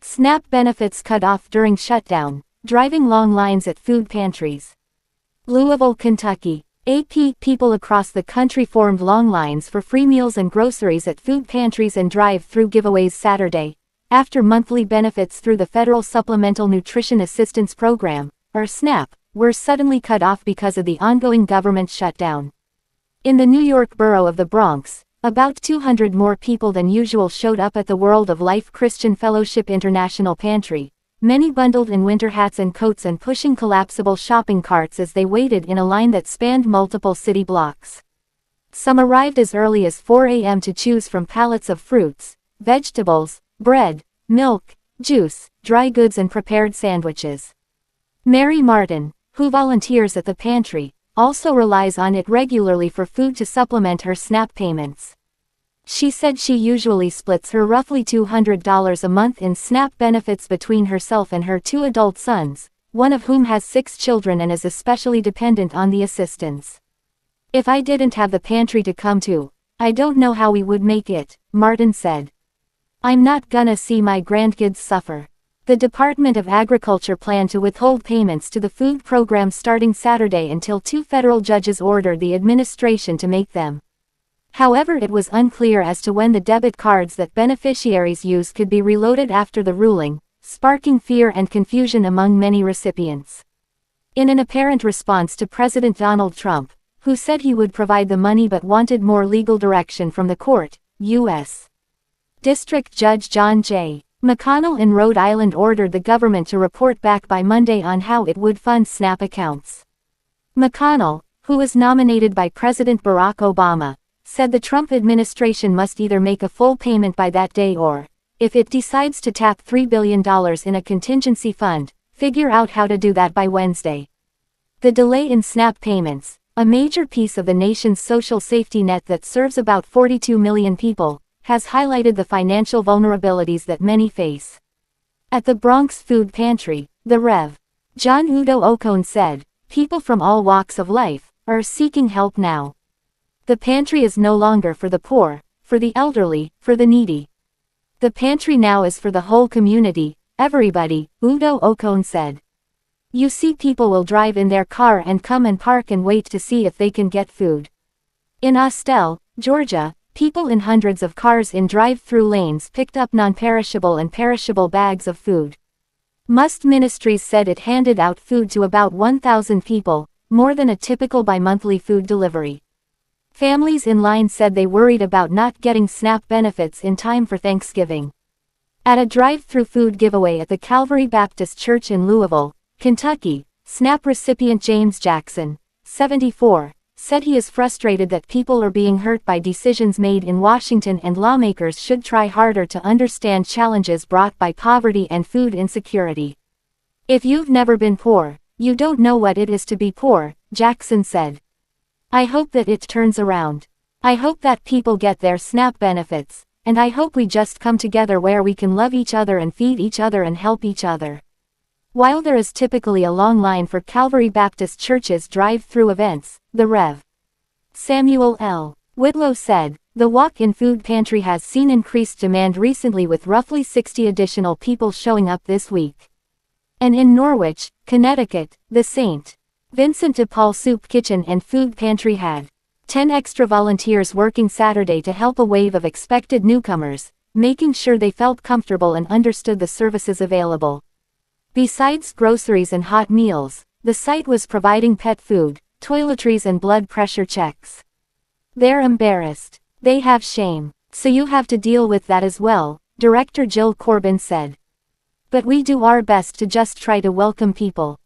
SNAP benefits cut off during shutdown, driving long lines at food pantries. Louisville, Kentucky. People across the country formed long lines for free meals and groceries at food pantries and drive-through giveaways Saturday, after monthly benefits through the Federal Supplemental Nutrition Assistance Program, or SNAP, were suddenly cut off because of the ongoing government shutdown. In the New York borough of the Bronx, about 200 more people than usual showed up at the World of Life Christian Fellowship International Pantry, many bundled in winter hats and coats and pushing collapsible shopping carts as they waited in a line that spanned multiple city blocks. Some arrived as early as 4 a.m. to choose from pallets of fruits, vegetables, bread, milk, juice, dry goods and prepared sandwiches. Mary Martin, who volunteers at the pantry, also relies on it regularly for food to supplement her SNAP payments. She said she usually splits her roughly $200 a month in SNAP benefits between herself and her 2 adult sons, one of whom has 6 children and is especially dependent on the assistance. "If I didn't have the pantry to come to, I don't know how we would make it," Martin said. "I'm not gonna see my grandkids suffer." The Department of Agriculture planned to withhold payments to the food program starting Saturday until 2 federal judges ordered the administration to make them. However, it was unclear as to when the debit cards that beneficiaries use could be reloaded after the ruling, sparking fear and confusion among many recipients. In an apparent response to President Donald Trump, who said he would provide the money but wanted more legal direction from the court, U.S. District Judge John J. McConnell in Rhode Island ordered the government to report back by Monday on how it would fund SNAP accounts. McConnell, who was nominated by President Barack Obama, said the Trump administration must either make a full payment by that day or, if it decides to tap $3 billion in a contingency fund, figure out how to do that by Wednesday. The delay in SNAP payments, a major piece of the nation's social safety net that serves about 42 million people, has highlighted the financial vulnerabilities that many face. At the Bronx Food Pantry, the Rev. John Udo Ocone said, "People from all walks of life are seeking help now. The pantry is no longer for the poor, for the elderly, for the needy. The pantry now is for the whole community, everybody," Udo Ocone said. "You see, people will drive in their car and come and park and wait to see if they can get food." In Austell, Georgia, people in hundreds of cars in drive-through lanes picked up non-perishable and perishable bags of food. Must Ministries said it handed out food to about 1,000 people, more than a typical bi-monthly food delivery. Families in line said they worried about not getting SNAP benefits in time for Thanksgiving. At a drive-through food giveaway at the Calvary Baptist Church in Louisville, Kentucky, SNAP recipient James Jackson, 74, said he is frustrated that people are being hurt by decisions made in Washington and lawmakers should try harder to understand challenges brought by poverty and food insecurity. "If you've never been poor, you don't know what it is to be poor," Jackson said. "I hope that it turns around. I hope that people get their SNAP benefits, and I hope we just come together where we can love each other and feed each other and help each other." While there is typically a long line for Calvary Baptist Church's drive-through events, the Rev. Samuel L. Whitlow said, "The walk-in food pantry has seen increased demand recently with roughly 60 additional people showing up this week." And in Norwich, Connecticut, the St. Vincent de Paul Soup Kitchen and Food Pantry had 10 extra volunteers working Saturday to help a wave of expected newcomers, making sure they felt comfortable and understood the services available. Besides groceries and hot meals, the site was providing pet food, toiletries and blood pressure checks. "They're embarrassed. They have shame. So you have to deal with that as well," Director Jill Corbin said. "But we do our best to just try to welcome people."